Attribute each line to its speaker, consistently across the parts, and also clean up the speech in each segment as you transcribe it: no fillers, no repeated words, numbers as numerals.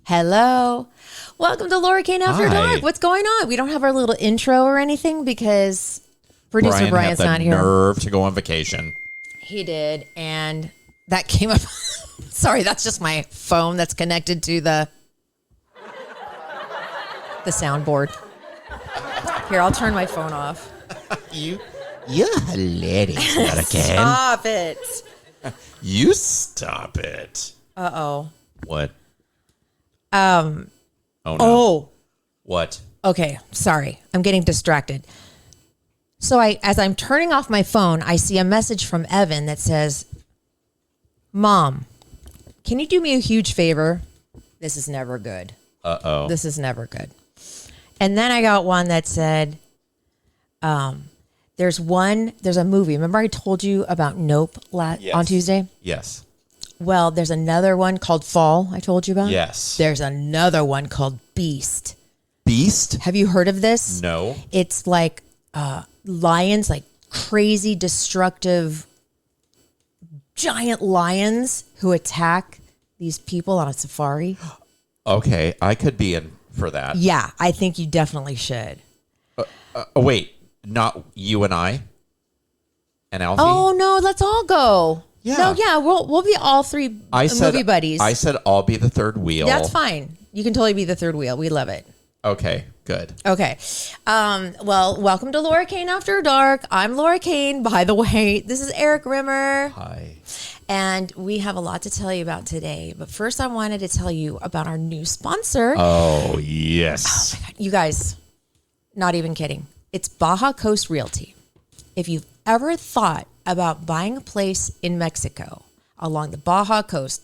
Speaker 1: Hello. Welcome to Laura Kane After
Speaker 2: Hi.
Speaker 1: Dark. What's going on? We don't have our little intro or anything because producer Brian's not here.
Speaker 2: Nerve to go on vacation.
Speaker 1: He did, and that came up. Sorry, that's just my phone that's connected to the soundboard. Here, I'll turn my phone off.
Speaker 2: You're hilarious, Laura Kane.
Speaker 1: Stop it.
Speaker 2: You stop it.
Speaker 1: Uh-oh.
Speaker 2: What?
Speaker 1: Oh, no.
Speaker 2: Oh. What?
Speaker 1: Okay, sorry. I'm getting distracted. So as I'm turning off my phone, I see a message from Evan that says, Mom, can you do me a huge favor? This is never good.
Speaker 2: Uh-oh.
Speaker 1: This is never good. And then I got one that said, there's a movie. Remember I told you about Nope on Tuesday?
Speaker 2: Yes.
Speaker 1: Well, there's another one called Fall I told you about.
Speaker 2: Yes.
Speaker 1: There's another one called Beast.
Speaker 2: Beast?
Speaker 1: Have you heard of this?
Speaker 2: No.
Speaker 1: It's like lions, like crazy, destructive, giant lions who attack these people on a safari.
Speaker 2: Okay, I could be in for that.
Speaker 1: Yeah, I think you definitely should.
Speaker 2: Wait, not you and I? And Alfie?
Speaker 1: Oh, no, let's all go.
Speaker 2: Yeah.
Speaker 1: No, yeah, we'll be all three movie buddies.
Speaker 2: I said I'll be the third wheel.
Speaker 1: That's fine. You can totally be the third wheel. We love it.
Speaker 2: Okay, good.
Speaker 1: Okay. Well, welcome to Laura Kane After Dark. I'm Laura Kane. By the way, this is Erik Rimmer.
Speaker 2: Hi.
Speaker 1: And we have a lot to tell you about today. But first, I wanted to tell you about our new sponsor.
Speaker 2: Oh, yes.
Speaker 1: Oh, my God. You guys, not even kidding. It's Baja Coast Realty. If you've ever thought about buying a place in Mexico along the Baja Coast,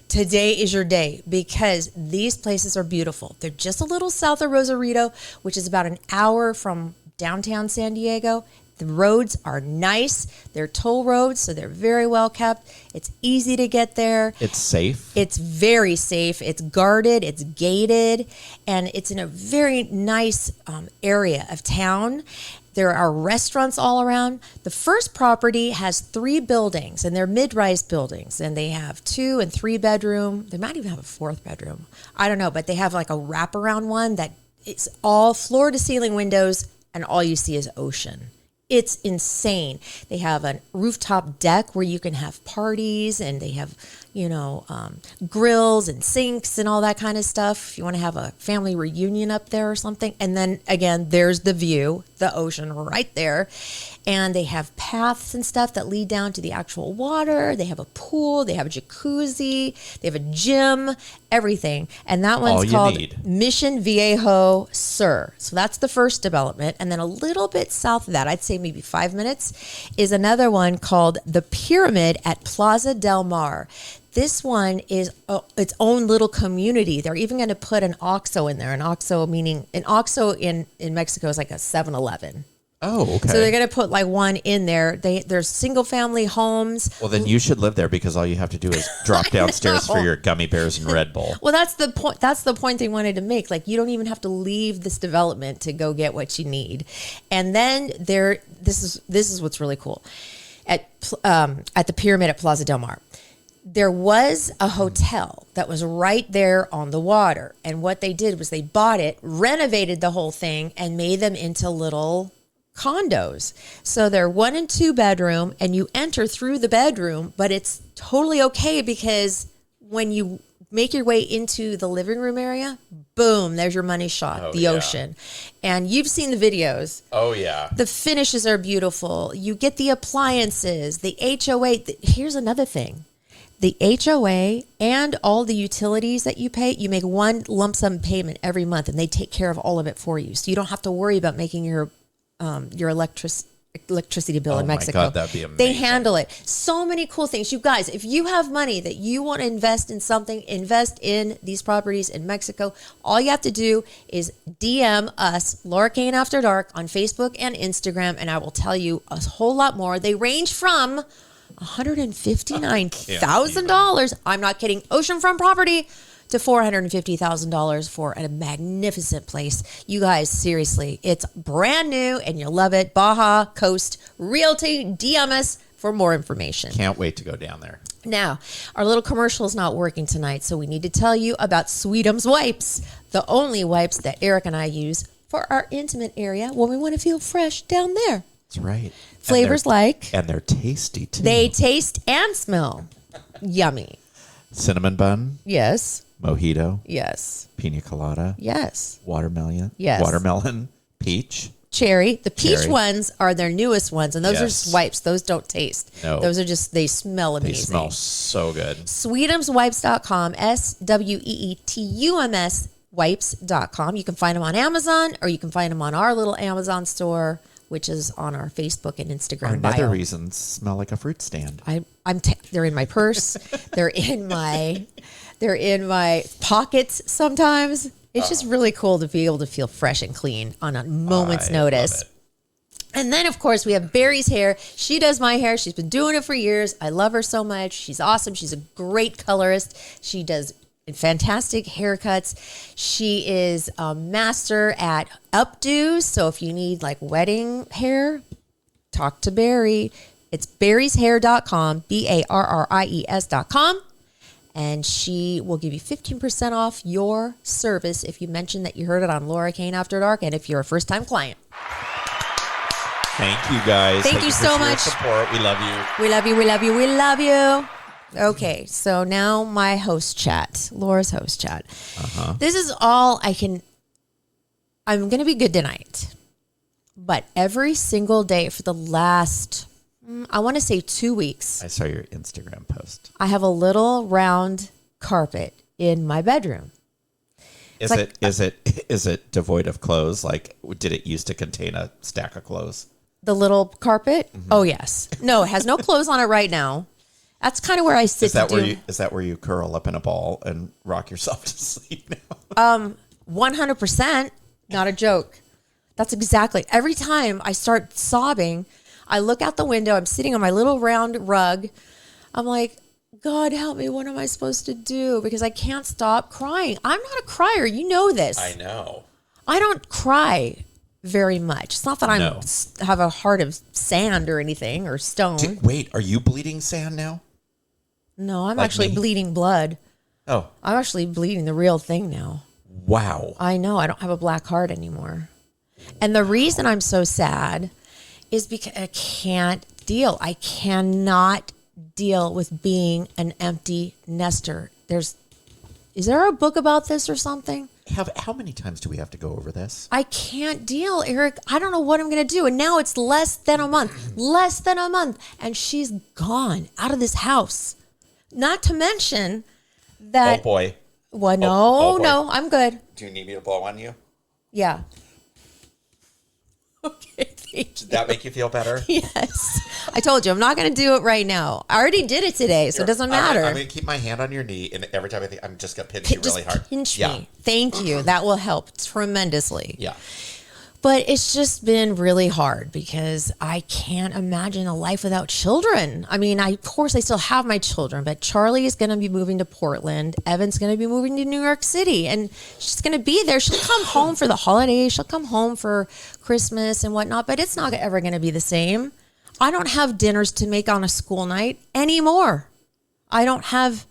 Speaker 1: today is your day because these places are beautiful. They're just a little south of Rosarito, which is about an hour from downtown San Diego. The roads are nice. They're toll roads, so they're very well kept. It's easy to get there.
Speaker 2: It's safe.
Speaker 1: It's very safe. It's guarded. It's gated. And it's in a very nice area of town. There are restaurants all around. The first property has 3 buildings, and they're mid-rise buildings, and they have 2 and 3 bedroom. They might even have a 4th bedroom. I don't know, but they have like a wraparound one that it's all floor-to-ceiling windows, and all you see is ocean. It's insane. They have a rooftop deck where you can have parties, and they have, grills and sinks and all that kind of stuff. If you want to have a family reunion up there or something. And then again, there's the view, the ocean right there. And they have paths and stuff that lead down to the actual water. They have a pool. They have a jacuzzi. They have a gym, everything. And that one's called Mission Viejo Sur. So that's the first development. And then a little bit south of that, I'd say maybe 5 minutes, is another one called The Pyramid at Plaza del Mar. This one is its own little community. They're even going to put an OXXO in there. An OXXO in Mexico is like a 7-Eleven.
Speaker 2: Oh, okay.
Speaker 1: So they're going to put like one in there. There's single family homes.
Speaker 2: Well, then you should live there because all you have to do is drop downstairs for your gummy bears and Red Bull.
Speaker 1: Well, that's the point. That's the point they wanted to make. Like, you don't even have to leave this development to go get what you need. And then this is what's really cool. At the Pyramid at Plaza del Mar, there was a hotel that was right there on the water. And what they did was they bought it, renovated the whole thing, and made them into little condos. So they're 1 and 2 bedroom, and you enter through the bedroom, but it's totally okay because when you make your way into the living room area, boom, there's your money shot, ocean. And you've seen the videos.
Speaker 2: Oh, yeah.
Speaker 1: The finishes are beautiful. You get the appliances, the HOA. Here's another thing. The HOA and all the utilities that you pay, you make one lump sum payment every month, and they take care of all of it for you. So you don't have to worry about making your electricity bill in Mexico.
Speaker 2: Oh my God, that'd be amazing.
Speaker 1: They handle it. So many cool things. You guys, if you have money that you want to invest in something, invest in these properties in Mexico. All you have to do is DM us, Laura Kane After Dark, on Facebook and Instagram, and I will tell you a whole lot more. They range from $159,000. I'm not kidding. Oceanfront property to $450,000 for a magnificent place. You guys, seriously, it's brand new and you'll love it. Baja Coast Realty. DM us for more information.
Speaker 2: Can't wait to go down there.
Speaker 1: Now, our little commercial is not working tonight, so we need to tell you about Sweetums wipes, the only wipes that Eric and I use for our intimate area when we want to feel fresh down there.
Speaker 2: That's right.
Speaker 1: Flavors
Speaker 2: and they're tasty too.
Speaker 1: They taste and smell yummy.
Speaker 2: Cinnamon bun.
Speaker 1: Yes.
Speaker 2: Mojito.
Speaker 1: Yes.
Speaker 2: Pina colada.
Speaker 1: Yes.
Speaker 2: Watermelon.
Speaker 1: Yes.
Speaker 2: Watermelon. Peach.
Speaker 1: Cherry. The peach
Speaker 2: Cherry.
Speaker 1: ones are their newest ones, and those are
Speaker 2: Yes.
Speaker 1: just wipes. Those don't taste.
Speaker 2: No.
Speaker 1: Those are just, they smell
Speaker 2: They
Speaker 1: amazing.
Speaker 2: smell so good.
Speaker 1: Sweetumswipes.com, SWEETUMS wipes.com. You can find them on Amazon, or you can find them on our little Amazon store, which is on our Facebook and Instagram
Speaker 2: Our
Speaker 1: bio.
Speaker 2: nether reasons smell like a fruit stand.
Speaker 1: They're in my purse. they're in my pockets sometimes. It's just really cool to be able to feel fresh and clean on a moment's notice.
Speaker 2: Love it.
Speaker 1: And then, of course, we have Barry's hair. She does my hair. She's been doing it for years. I love her so much. She's awesome. She's a great colorist. She does fantastic haircuts. She is a master at updos. So if you need like wedding hair, talk to Barry. It's barryshair.com, BARRIES.com. And she will give you 15% off your service if you mention that you heard it on Laura Kane After Dark, and if you're a first-time client.
Speaker 2: Thank you guys.
Speaker 1: Thank you so
Speaker 2: for your
Speaker 1: much.
Speaker 2: support. We love you.
Speaker 1: We love you, we love you, we love you. Okay, so now my host chat, Laura's host chat. This is all I'm going to be good tonight. But every single day for the last, I want to say 2 weeks,
Speaker 2: I saw your Instagram post.
Speaker 1: I have a little round carpet in my bedroom.
Speaker 2: Is it devoid of clothes? Like, did it used to contain a stack of clothes?
Speaker 1: The little carpet? Oh, yes. No, it has no clothes on it right now. That's kind of where I sit.
Speaker 2: Is that where you curl up in a ball and rock yourself to sleep now?
Speaker 1: 100%. Not a joke. That's exactly. Every time I start sobbing, I look out the window. I'm sitting on my little round rug. I'm like, God help me. What am I supposed to do? Because I can't stop crying. I'm not a crier. You know this.
Speaker 2: I know.
Speaker 1: I don't cry very much. It's not that I
Speaker 2: No.
Speaker 1: have a heart of sand or anything or stone.
Speaker 2: Wait, are you bleeding sand now?
Speaker 1: No, I'm
Speaker 2: Like
Speaker 1: actually
Speaker 2: me?
Speaker 1: bleeding blood.
Speaker 2: Oh,
Speaker 1: I'm actually bleeding the real thing now.
Speaker 2: wow.
Speaker 1: I know. I don't have a black heart anymore. And the reason I'm so sad is because I can't deal. I cannot deal with being an empty nester. Is there a book about this or something?
Speaker 2: How many times do we have to go over this?
Speaker 1: I can't deal, Eric. I don't know what I'm going to do. And now it's less than a month. And she's gone out of this house. Not to mention that.
Speaker 2: Oh, boy.
Speaker 1: Well,
Speaker 2: Oh, boy.
Speaker 1: no, I'm good.
Speaker 2: Do you need me to blow on you?
Speaker 1: Yeah. Okay, thank you.
Speaker 2: Did that make you feel better?
Speaker 1: Yes. I told you, I'm not going to do it right now. I already did it today, so it doesn't matter.
Speaker 2: I'm going to keep my hand on your knee, and every time I think, I'm just going to pinch you really hard.
Speaker 1: Pinch me. Thank you. That will help tremendously.
Speaker 2: Yeah.
Speaker 1: But it's just been really hard because I can't imagine a life without children. I mean, of course, I still have my children, but Charlie is going to be moving to Portland. Evan's going to be moving to New York City, and she's going to be there. She'll come home for the holidays. She'll come home for Christmas and whatnot, but it's not ever going to be the same. I don't have dinners to make on a school night anymore. I don't have,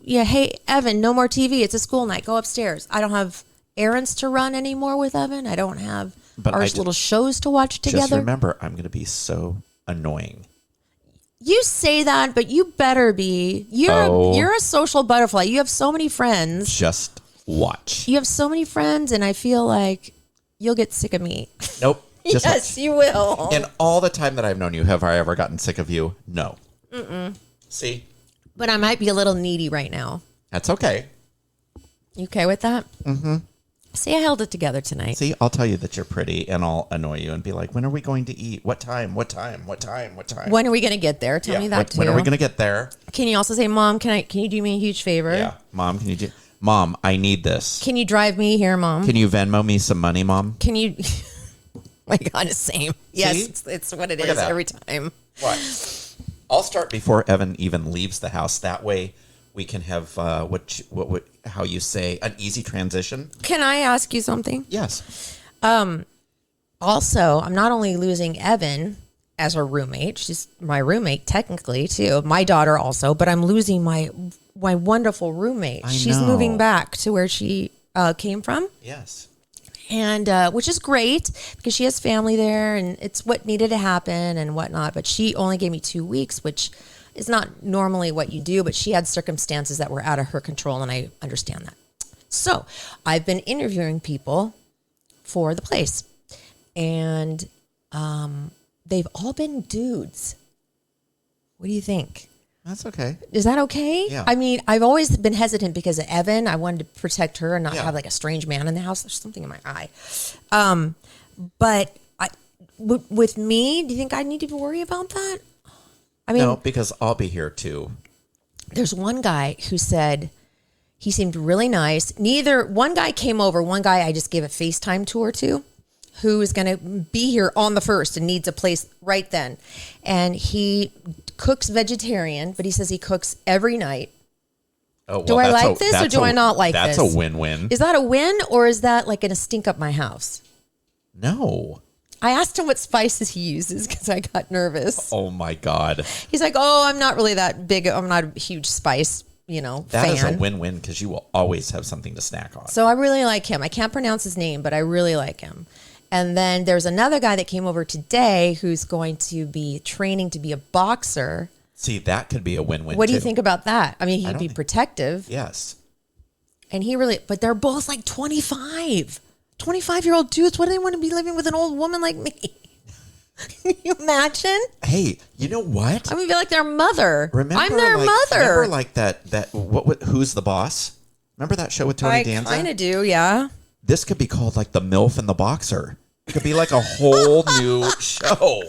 Speaker 1: hey, Evan, no more TV. It's a school night. Go upstairs. I don't have errands to run anymore with Evan. I don't have our little shows to watch together.
Speaker 2: Just remember, I'm going to be so annoying.
Speaker 1: You say that, but you better be. You're a social butterfly. You have so many friends.
Speaker 2: Just watch.
Speaker 1: You have so many friends, and I feel like you'll get sick of me.
Speaker 2: Nope. Just
Speaker 1: Yes,
Speaker 2: watch.
Speaker 1: you will.
Speaker 2: In all the time that I've known you, have I ever gotten sick of you? No. See?
Speaker 1: But I might be a little needy right now.
Speaker 2: That's okay.
Speaker 1: You okay with that? Mm-hmm. See, I held it together tonight.
Speaker 2: See, I'll tell you that you're pretty, and I'll annoy you and be like, when are we going to eat? What time? What time? What time? What time?
Speaker 1: When are we going to get there? Tell me that too.
Speaker 2: When are we going to get there?
Speaker 1: Can you also say, Mom, can you do me a huge favor?
Speaker 2: Yeah. Mom, Mom, I need this.
Speaker 1: Can you drive me here, Mom?
Speaker 2: Can you Venmo me some money, Mom?
Speaker 1: Can you... My God, it's same. Yes,
Speaker 2: See?
Speaker 1: it's what it
Speaker 2: Look at
Speaker 1: is
Speaker 2: that.
Speaker 1: every time.
Speaker 2: What? I'll start before Evan even leaves the house. That way we can have how you say, an easy transition.
Speaker 1: Can I ask you something?
Speaker 2: Yes.
Speaker 1: Also, I'm not only losing Evan as a roommate. She's my roommate technically too. My daughter also, but I'm losing my wonderful roommate. She's moving back to where she came from.
Speaker 2: Yes.
Speaker 1: And which is great because she has family there and it's what needed to happen and whatnot. But she only gave me 2 weeks, which is not normally what you do, but she had circumstances that were out of her control, and I understand that. So I've been interviewing people for the place, and they've all been dudes. What do you think?
Speaker 2: That's okay.
Speaker 1: Is that okay?
Speaker 2: Yeah.
Speaker 1: I mean, I've always been hesitant because of Evan. I wanted to protect her and not have like a strange man in the house. There's something in my eye. But with me, do you think I need to worry about that? I mean,
Speaker 2: no, because I'll be here too.
Speaker 1: There's one guy who said he seemed really nice. One guy came over. One guy I just gave a FaceTime tour to, who is going to be here on the 1st and needs a place right then. And he cooks vegetarian, but he says he cooks every night.
Speaker 2: Oh, well,
Speaker 1: do I like this or do I not like
Speaker 2: this? That's a win-win.
Speaker 1: Is that a win or is that like going to stink up my house?
Speaker 2: No.
Speaker 1: I asked him what spices he uses because I got nervous.
Speaker 2: Oh my God.
Speaker 1: He's like, oh, I'm not really that big. I'm not a huge spice, fan.
Speaker 2: That is a win-win because you will always have something to snack on.
Speaker 1: So I really like him. I can't pronounce his name, but I really like him. And then there's another guy that came over today who's going to be training to be a boxer.
Speaker 2: See, that could be a win-win.
Speaker 1: What do you think about that? I mean, he'd be protective.
Speaker 2: Yes.
Speaker 1: And but they're both like 25. 25-year-old dudes. What do they want to be living with an old woman like me? Can you imagine?
Speaker 2: Hey, you know what?
Speaker 1: I'm going to be like their mother. I'm their mother.
Speaker 2: Remember like that Who's the Boss? Remember that show with Tony Danza?
Speaker 1: I kind of do, yeah.
Speaker 2: This could be called like The MILF and the Boxer. It could be like a whole new show.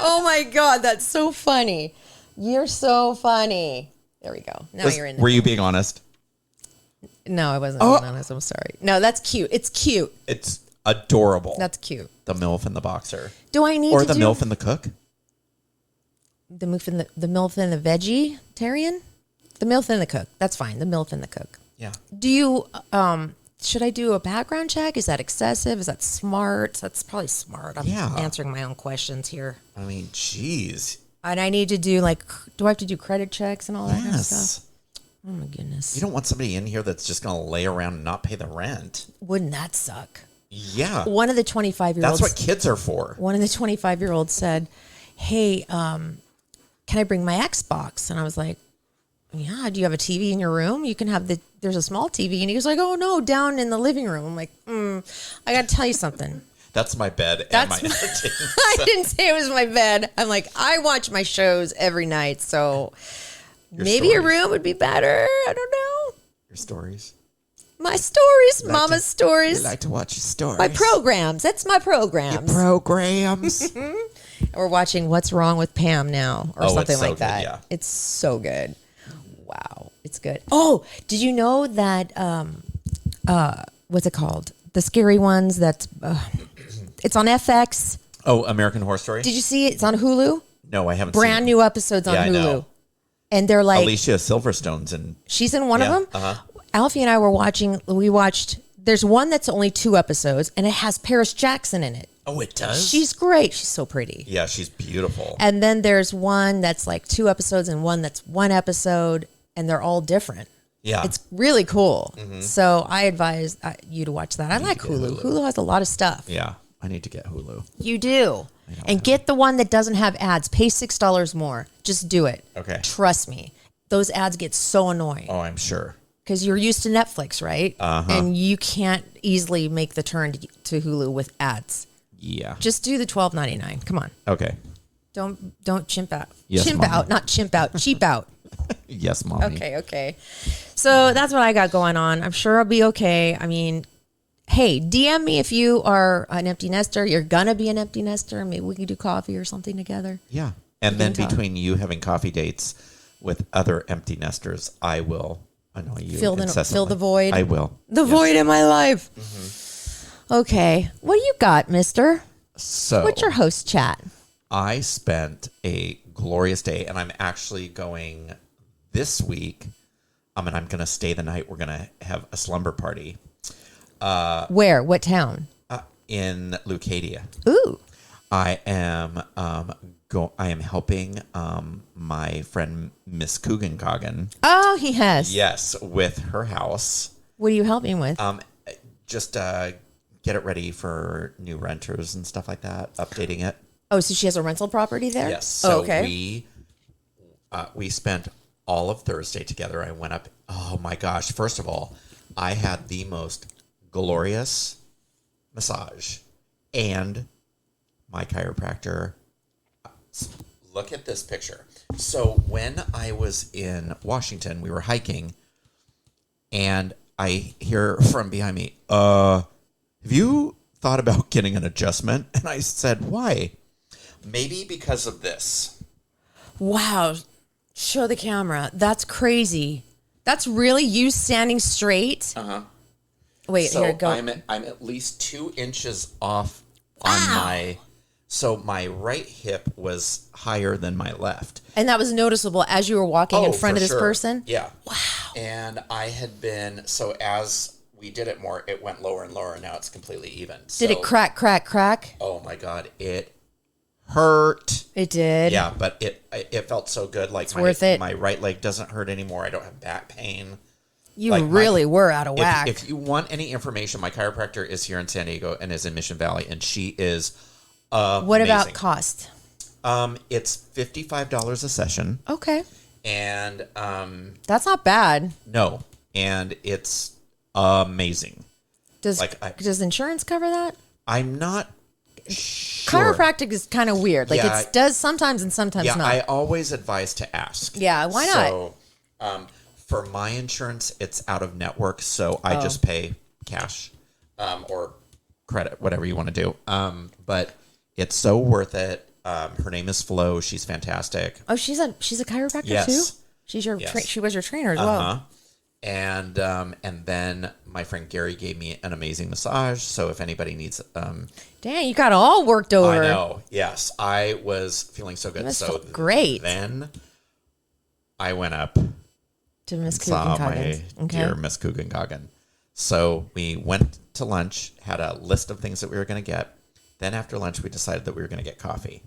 Speaker 1: Oh my God, that's so funny. You're so funny. There we go. Now you're in there.
Speaker 2: Were you being honest?
Speaker 1: No, I wasn't being honest. I'm sorry. No, that's cute. It's cute.
Speaker 2: It's adorable.
Speaker 1: That's cute.
Speaker 2: The MILF and the Boxer.
Speaker 1: Do I need
Speaker 2: or the MILF and the Cook?
Speaker 1: The MILF and the vegetarian? The MILF and the cook. That's fine. The MILF and the cook.
Speaker 2: Yeah.
Speaker 1: Do you should I do a background check? Is that excessive? Is that smart? That's probably smart. I'm answering my own questions here.
Speaker 2: I mean, geez.
Speaker 1: And I need to do do I have to do credit checks and all that kind of stuff? Oh my goodness.
Speaker 2: You don't want somebody in here that's just going to lay around and not pay the rent.
Speaker 1: Wouldn't that suck?
Speaker 2: Yeah.
Speaker 1: One of the 25-year-olds.
Speaker 2: That's what kids are for.
Speaker 1: One of the 25-year-olds said, hey, can I bring my Xbox? And I was like, yeah, do you have a TV in your room? You can have there's a small TV. And he was like, oh no, down in the living room. I'm like, I got to tell you something.
Speaker 2: That's my bed and my entertainment.
Speaker 1: I didn't say it was my bed. I'm like, I watch my shows every night. So maybe your room would be better. I don't know.
Speaker 2: Your stories.
Speaker 1: My stories, Mama's stories.
Speaker 2: You like to watch your stories.
Speaker 1: My programs. That's my programs.
Speaker 2: Your programs.
Speaker 1: We're watching What's Wrong with Pam now or something like that.
Speaker 2: Good, yeah.
Speaker 1: It's so good. Wow. It's good. Oh, did you know that, what's it called? The scary ones that's, it's on FX.
Speaker 2: Oh, American Horror Story?
Speaker 1: Did you see it? It's on Hulu.
Speaker 2: No, I haven't
Speaker 1: Brand new episodes on Hulu.
Speaker 2: I know.
Speaker 1: And they're like...
Speaker 2: Alicia Silverstone's in...
Speaker 1: She's in one of them? Uh-huh. Alfie and I we watched... There's one that's only 2 episodes, and it has Paris Jackson in it.
Speaker 2: Oh, it does?
Speaker 1: She's great. She's so pretty.
Speaker 2: Yeah, she's beautiful.
Speaker 1: And then there's one that's like 2 episodes and one that's 1 episode, and they're all different.
Speaker 2: Yeah.
Speaker 1: It's really cool. Mm-hmm. So I advise you to watch that. I like Hulu. Hulu has a lot of stuff.
Speaker 2: Yeah. I need to get Hulu.
Speaker 1: You do. And get the one that doesn't have ads. Pay $6 more. Just do it.
Speaker 2: Okay.
Speaker 1: Trust me. Those ads get so annoying.
Speaker 2: Oh, I'm sure.
Speaker 1: Because you're used to Netflix, right?
Speaker 2: Uh-huh.
Speaker 1: And you can't easily make the turn to Hulu with ads.
Speaker 2: Yeah.
Speaker 1: Just do the $12.99. Come on.
Speaker 2: Okay.
Speaker 1: Don't chimp out.
Speaker 2: Yes,
Speaker 1: chimp
Speaker 2: Mommy.
Speaker 1: out, not chimp out. Cheap out.
Speaker 2: Yes, Mommy.
Speaker 1: Okay. So that's what I got going on. I'm sure I'll be okay. I mean, hey, DM me if you are an empty nester. You're going to be an empty nester. Maybe we can do coffee or something together.
Speaker 2: Yeah. And then between you having coffee dates with other empty nesters, I will annoy you
Speaker 1: fill the void.
Speaker 2: I will.
Speaker 1: The void in my life. Mm-hmm. Okay. What do you got, mister?
Speaker 2: So,
Speaker 1: what's your host chat?
Speaker 2: I spent a glorious day, and I'm actually going this week. I'm going to stay the night. We're going to have a slumber party.
Speaker 1: Where? What town?
Speaker 2: In Leucadia.
Speaker 1: Ooh.
Speaker 2: I am I am helping my friend Miss Coogan.
Speaker 1: Oh, he has.
Speaker 2: Yes, with her house.
Speaker 1: What are you helping with?
Speaker 2: Just get it ready for new renters and stuff like that. Updating it.
Speaker 1: Oh, so she has a rental property there?
Speaker 2: Yes. So
Speaker 1: okay.
Speaker 2: we spent all of Thursday together. I went up. Oh my gosh! First of all, I had the most glorious massage, and my chiropractor. Look at this picture. So when I was in Washington, we were hiking, and I hear from behind me, have you thought about getting an adjustment? And I said, why? Maybe because of this.
Speaker 1: Wow. Show the camera. That's crazy. That's really you standing straight?
Speaker 2: Uh-huh.
Speaker 1: Wait,
Speaker 2: so
Speaker 1: here, go.
Speaker 2: I'm at least 2 inches off on my... So my right hip was higher than my left.
Speaker 1: And that was noticeable as you were walking in front of this person?
Speaker 2: Yeah.
Speaker 1: Wow.
Speaker 2: And I had been... So as we did it more, it went lower and lower, and now it's completely even.
Speaker 1: Did it crack?
Speaker 2: Oh, my God. It hurt.
Speaker 1: It did?
Speaker 2: Yeah, but it felt so good. Like,
Speaker 1: worth it.
Speaker 2: My right leg doesn't hurt anymore. I don't have back pain.
Speaker 1: You really were out of whack.
Speaker 2: If you want any information, my chiropractor is here in San Diego and is in Mission Valley, and she is amazing.
Speaker 1: What about cost?
Speaker 2: It's $55 a session.
Speaker 1: Okay.
Speaker 2: And
Speaker 1: that's not bad.
Speaker 2: No, and it's amazing.
Speaker 1: Does insurance cover that?
Speaker 2: I'm not sure.
Speaker 1: Chiropractic is kind of weird. Like it does sometimes and sometimes not.
Speaker 2: I always advise to ask.
Speaker 1: Yeah, why not?
Speaker 2: So, for my insurance, it's out of network, so I just pay cash or credit, whatever you want to do. But it's so worth it. Her name is Flo. She's fantastic.
Speaker 1: Oh, she's a chiropractor too? She's your she was your trainer as well.
Speaker 2: And then my friend Gary gave me an amazing massage. So if anybody needs,
Speaker 1: dang, you got all worked over.
Speaker 2: I know. Yes, I was feeling so good. So
Speaker 1: great.
Speaker 2: Then I went up
Speaker 1: to Miss
Speaker 2: saw my dear Miss Coogan. So we went to lunch, had a list of things that we were going to get. Then after lunch, we decided that we were going to get coffee.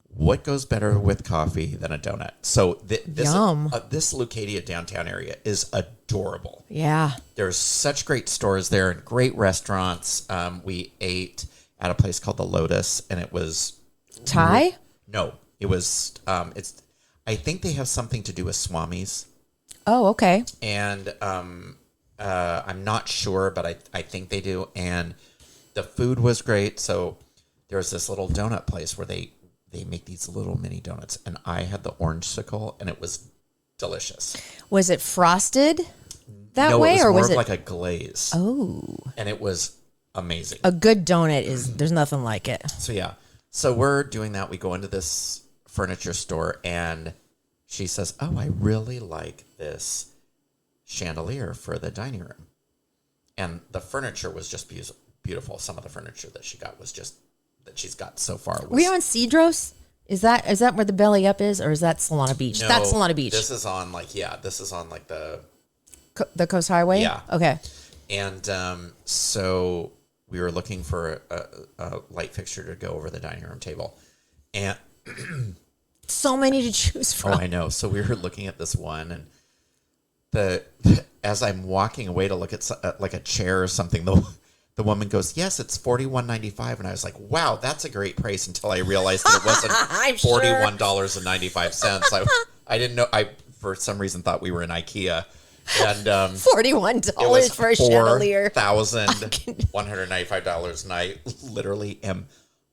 Speaker 2: What goes better with coffee than a donut? So this Leucadia downtown area is adorable.
Speaker 1: Yeah.
Speaker 2: There's such great stores there and great restaurants. We ate at a place called The Lotus, and it was...
Speaker 1: Thai?
Speaker 2: No. It was... I think they have something to do with Swamis.
Speaker 1: Oh, okay.
Speaker 2: And I'm not sure, but I think they do. And the food was great. So there's this little donut place where they make these little mini donuts. And I had the orange sickle, and it was delicious. Was
Speaker 1: it frosted that way?
Speaker 2: No,
Speaker 1: or was
Speaker 2: more
Speaker 1: it
Speaker 2: like a glaze.
Speaker 1: Oh.
Speaker 2: And it was amazing.
Speaker 1: A good donut there's nothing like it.
Speaker 2: So, yeah. So we're doing that. We go into this furniture store, and she says, oh, I really like this chandelier for the dining room. And the furniture was just beautiful. Some of the furniture that she got was just, that she's got so far.
Speaker 1: Were you on Cedros? Is that where the Belly Up is, or is that Solana Beach?
Speaker 2: No,
Speaker 1: that's Solana Beach.
Speaker 2: This is on
Speaker 1: the Coast Highway?
Speaker 2: Yeah.
Speaker 1: Okay.
Speaker 2: And so we were looking for a light fixture to go over the dining room table. And...
Speaker 1: so many to choose from.
Speaker 2: Oh, I know. So we were looking at this one, and as I'm walking away to look at like a chair or something, the woman goes, "Yes, it's $41.95," and I was like, "Wow, that's a great price." Until I realized that it wasn't $41.95. I didn't know. I for some reason thought we were in IKEA. And
Speaker 1: $41 for a chandelier.
Speaker 2: $4,195, and I literally am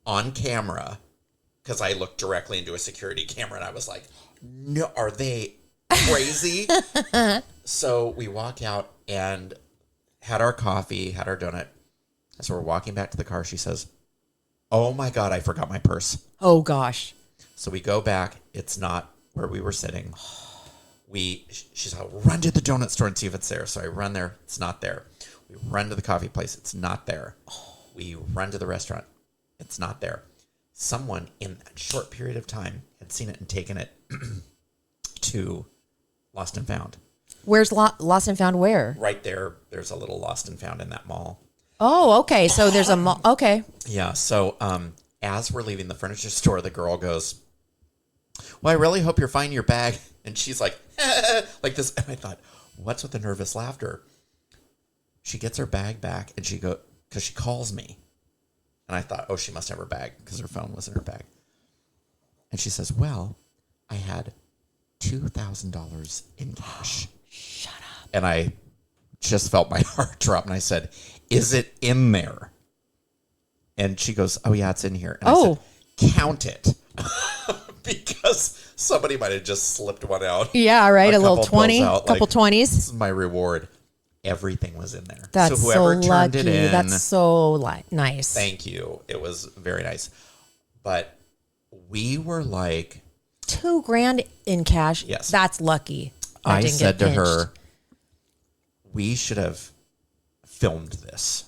Speaker 2: on camera. Because I looked directly into a security camera, and I was like, no, are they crazy? So we walk out and had our coffee, had our donut. As we're walking back to the car, she says, oh, my God, I forgot my purse.
Speaker 1: Oh, gosh.
Speaker 2: So we go back. It's not where we were sitting. She's like, run to the donut store and see if it's there. So I run there. It's not there. We run to the coffee place. It's not there. We run to the restaurant. It's not there. Someone in that short period of time had seen it and taken it to Lost and Found.
Speaker 1: Where's Lost and Found where?
Speaker 2: Right there. There's a little Lost and Found in that mall.
Speaker 1: Oh, okay. So there's a mall. Okay.
Speaker 2: Yeah. So as we're leaving the furniture store, the girl goes, well, I really hope you're finding your bag. And she's like, like this. And I thought, what's with the nervous laughter? She gets her bag back and because she calls me. And I thought, oh, she must have her bag because her phone was in her bag. And she says, well, I had $2,000 in cash.
Speaker 1: Shut up.
Speaker 2: And I just felt my heart drop. And I said, is it in there? And she goes, oh, yeah, it's in here. And I said, count it. Because somebody might have just slipped one out.
Speaker 1: Yeah, right. A little 20, a couple 20s.
Speaker 2: This is my reward. Everything was in there.
Speaker 1: That's
Speaker 2: so whoever
Speaker 1: so
Speaker 2: turned
Speaker 1: lucky.
Speaker 2: it in,
Speaker 1: That's so nice.
Speaker 2: Thank you. It was very nice. But we were like
Speaker 1: $2,000 in cash.
Speaker 2: Yes.
Speaker 1: That's lucky.
Speaker 2: I said to her, we should have filmed this.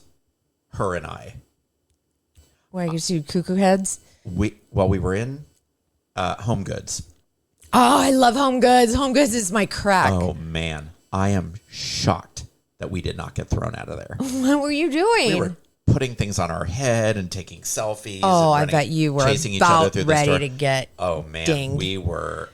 Speaker 2: Her and I.
Speaker 1: Where you see cuckoo heads?
Speaker 2: We were in Home Goods.
Speaker 1: Oh, I love Home Goods. Home Goods is my crack.
Speaker 2: Oh man, I am shocked that we did not get thrown out of there.
Speaker 1: What were you doing?
Speaker 2: We were putting things on our head and taking selfies.
Speaker 1: Oh,
Speaker 2: and
Speaker 1: I bet you were
Speaker 2: chasing each other
Speaker 1: about
Speaker 2: through
Speaker 1: ready
Speaker 2: the store.
Speaker 1: to get
Speaker 2: Oh man,
Speaker 1: dinged.
Speaker 2: we were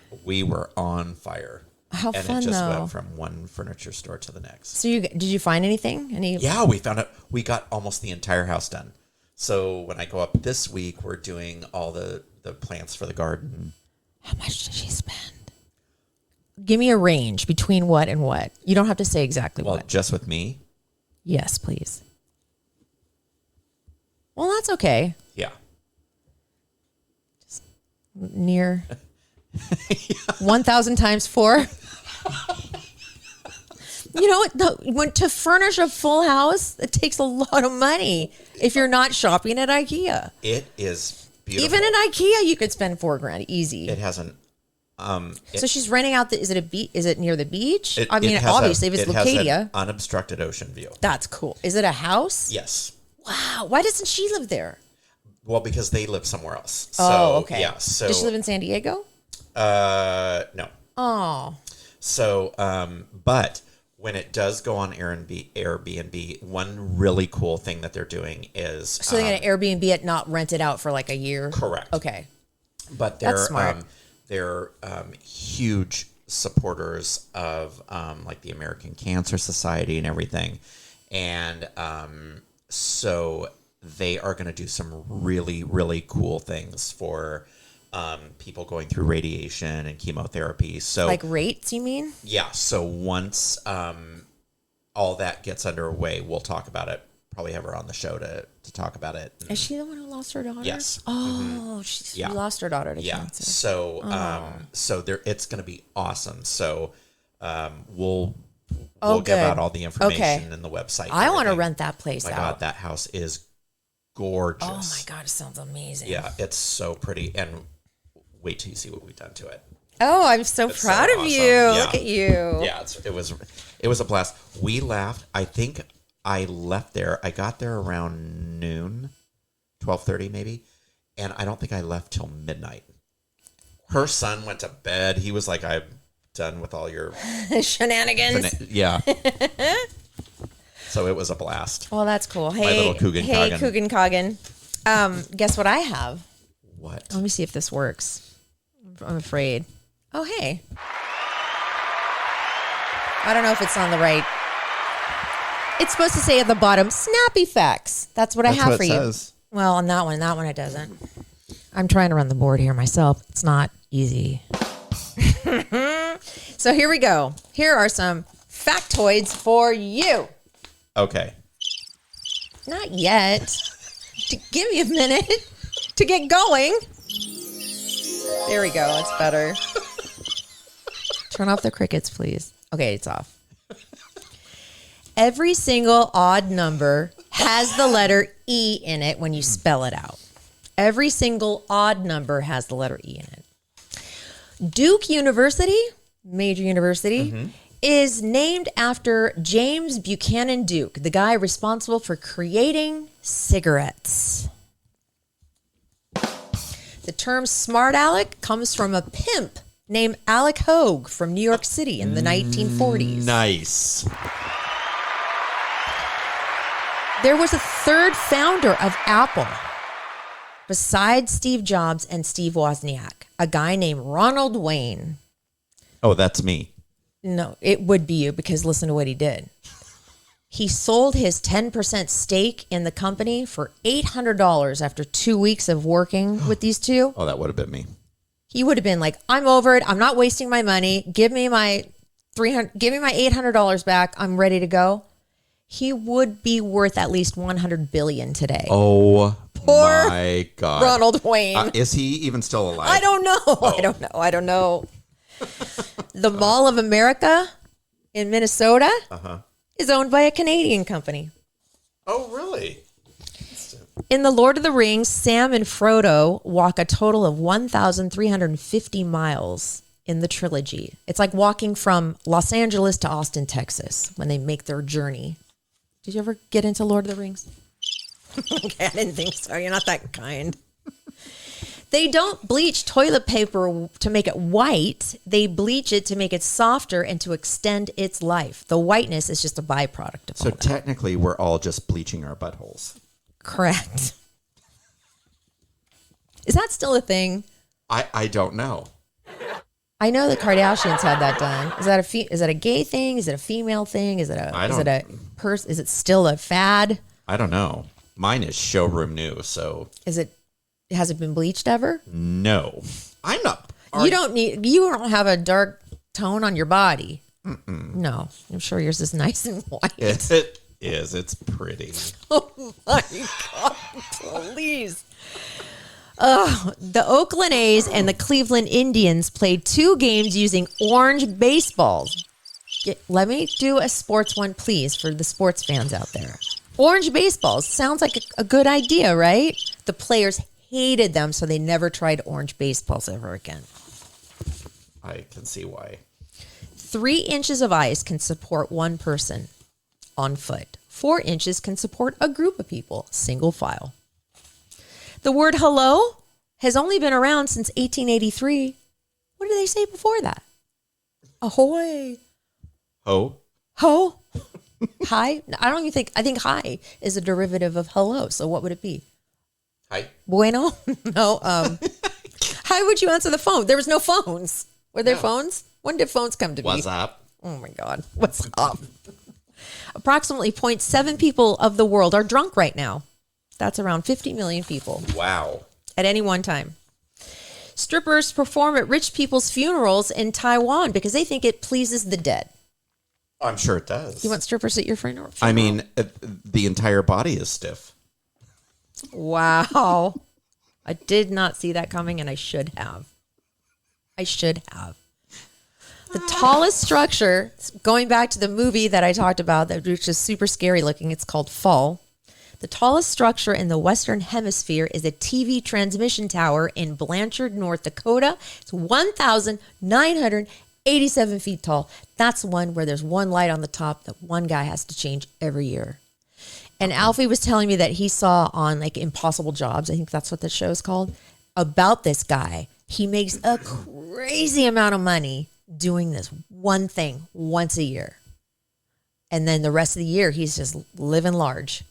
Speaker 2: on fire.
Speaker 1: How
Speaker 2: and
Speaker 1: fun
Speaker 2: it just
Speaker 1: though.
Speaker 2: went from one furniture store to the next.
Speaker 1: So did you find anything?
Speaker 2: Yeah, we found out. We got almost the entire house done. So when I go up this week, we're doing all the plants for the garden.
Speaker 1: How much did she spend? Give me a range between what and what. You don't have to say exactly
Speaker 2: Well,
Speaker 1: what.
Speaker 2: just with me?
Speaker 1: Yes, please. Well, that's okay.
Speaker 2: Yeah.
Speaker 1: Just near 1,000 times 4. You know, when to furnish a full house, it takes a lot of money if you're not shopping at IKEA.
Speaker 2: It is beautiful.
Speaker 1: Even in IKEA, you could spend $4,000 easy.
Speaker 2: It has an
Speaker 1: so she's renting out is it near the beach?
Speaker 2: It,
Speaker 1: I mean,
Speaker 2: it has
Speaker 1: obviously, if it's
Speaker 2: it has
Speaker 1: Lucadia,
Speaker 2: an unobstructed ocean view.
Speaker 1: that's cool. Is it a house?
Speaker 2: Yes.
Speaker 1: Wow. Why doesn't she live there?
Speaker 2: Well, because they live somewhere else. So,
Speaker 1: Oh, okay.
Speaker 2: Yeah. So
Speaker 1: Does she live in San Diego?
Speaker 2: no.
Speaker 1: Oh.
Speaker 2: So, but when it does go on Airbnb, one really cool thing that they're doing is
Speaker 1: So they're going to Airbnb it, not rent it out for like a year?
Speaker 2: correct.
Speaker 1: Okay.
Speaker 2: But they're
Speaker 1: That's smart.
Speaker 2: They're huge supporters of like the American Cancer Society and everything, and so they are going to do some really, really cool things for people going through radiation and chemotherapy. So,
Speaker 1: Like rates, you mean?
Speaker 2: yeah. So once all that gets underway, we'll talk about it. Probably have her on the show to talk about it.
Speaker 1: Is she the one who lost her daughter?
Speaker 2: Yes.
Speaker 1: Oh, she lost her daughter to cancer.
Speaker 2: So, so there, it's going to be awesome. So, we'll
Speaker 1: good.
Speaker 2: give out all the information
Speaker 1: Okay.
Speaker 2: in the website.
Speaker 1: I want to
Speaker 2: everything.
Speaker 1: rent that place
Speaker 2: My
Speaker 1: out.
Speaker 2: God, that house is gorgeous.
Speaker 1: Oh my God, it sounds amazing.
Speaker 2: Yeah, it's so pretty. And wait till you see what we've done to it.
Speaker 1: Oh, I'm so
Speaker 2: It's
Speaker 1: proud
Speaker 2: so
Speaker 1: of
Speaker 2: awesome.
Speaker 1: you.
Speaker 2: Yeah.
Speaker 1: Look at you.
Speaker 2: Yeah, it was a blast. We laughed. I think I left there. I got there around noon, 12:30 maybe, and I don't think I left till midnight. Her son went to bed. He was like, "I'm done with all your
Speaker 1: Shenanigans.
Speaker 2: yeah." So it was a blast.
Speaker 1: Well, that's cool. Hey,
Speaker 2: little Coogan
Speaker 1: hey,
Speaker 2: Coggin.
Speaker 1: Coogan Coggin. Guess what I have?
Speaker 2: What?
Speaker 1: Let me see if this works. I'm afraid. Oh, hey. I don't know if it's on the right. It's supposed to say at the bottom, Snappy Facts. That's what I have
Speaker 2: what
Speaker 1: for
Speaker 2: it
Speaker 1: you.
Speaker 2: says.
Speaker 1: Well, on that one it doesn't. I'm trying to run the board here myself. It's not easy. So here we go. Here are some factoids for you.
Speaker 2: Okay.
Speaker 1: Not yet. Give me a minute to get going. There we go. It's better. Turn off the crickets, please. Okay, it's off. Every single odd number has the letter E in it when you spell it out. Every single odd number has the letter E in it. Duke University, major university, is named after James Buchanan Duke, the guy responsible for creating cigarettes. The term smart aleck comes from a pimp named Alec Hogue from New York City in the 1940s.
Speaker 2: Nice.
Speaker 1: There was a third founder of Apple. besides Steve Jobs and Steve Wozniak, a guy named Ronald Wayne.
Speaker 2: Oh, that's me.
Speaker 1: No, it would be you because listen to what he did. He sold his 10% stake in the company for $800 after 2 weeks of working with these two.
Speaker 2: Oh, that would have been me.
Speaker 1: He would have been like, I'm over it. I'm not wasting my money. Give me my $800 back. I'm ready to go. He would be worth at least $100 billion today.
Speaker 2: Oh,
Speaker 1: Poor
Speaker 2: my God.
Speaker 1: Ronald Wayne.
Speaker 2: Is he even still alive?
Speaker 1: I don't know.
Speaker 2: Oh.
Speaker 1: I don't know. The Mall of America in Minnesota is owned by a Canadian company.
Speaker 2: Oh, really?
Speaker 1: In The Lord of the Rings, Sam and Frodo walk a total of 1,350 miles in the trilogy. It's like walking from Los Angeles to Austin, Texas, when they make their journey. Did you ever get into Lord of the Rings? Okay, I didn't think so. You're not that kind. They don't bleach toilet paper to make it white. They bleach it to make it softer and to extend its life. The whiteness is just a byproduct of all that.
Speaker 2: Technically, we're all just bleaching our buttholes.
Speaker 1: Correct. Is that still a thing?
Speaker 2: I don't know.
Speaker 1: I know the Kardashians had that done. Is that a gay thing? Is it a female thing? Is it still a fad?
Speaker 2: I don't know. Mine is showroom new, so
Speaker 1: Has it been bleached ever?
Speaker 2: no. I'm not.
Speaker 1: You don't have a dark tone on your body. No, I'm sure yours is nice and white.
Speaker 2: It is. It's pretty.
Speaker 1: Oh my God, please. The Oakland A's and the Cleveland Indians played 2 games using orange baseballs. Let me do a sports one, please, for the sports fans out there. Orange baseballs. Sounds like a good idea, right? The players hated them, so they never tried orange baseballs ever again.
Speaker 2: I can see why.
Speaker 1: 3 inches of ice can support one person on foot. 4 inches can support a group of people, single file. The word hello has only been around since 1883. What did they say before that? Ahoy.
Speaker 2: Ho?
Speaker 1: Ho. Hi. I think hi is a derivative of hello. So what would it be?
Speaker 2: Hi.
Speaker 1: Bueno. No. How would you answer the phone? There was no phones. Were there phones? When did phones come to be?
Speaker 2: What's up?
Speaker 1: Oh my God. What's up? Approximately 0.7 people of the world are drunk right now. That's around 50 million people.
Speaker 2: Wow.
Speaker 1: At any one time. Strippers perform at rich people's funerals in Taiwan because they think it pleases the dead.
Speaker 2: I'm sure it does.
Speaker 1: You want strippers at your funeral?
Speaker 2: I mean, the entire body is stiff.
Speaker 1: Wow. I did not see that coming, and I should have. The tallest structure, going back to the movie that I talked about, which is super scary looking, it's called Fall. The tallest structure in the Western Hemisphere is a TV transmission tower in Blanchard, North Dakota. It's 1,987 feet tall. That's one where there's one light on the top that one guy has to change every year. And Alfie was telling me that he saw on like Impossible Jobs, I think that's what the show is called, about this guy. He makes a crazy amount of money doing this one thing once a year. And then the rest of the year, he's just living large.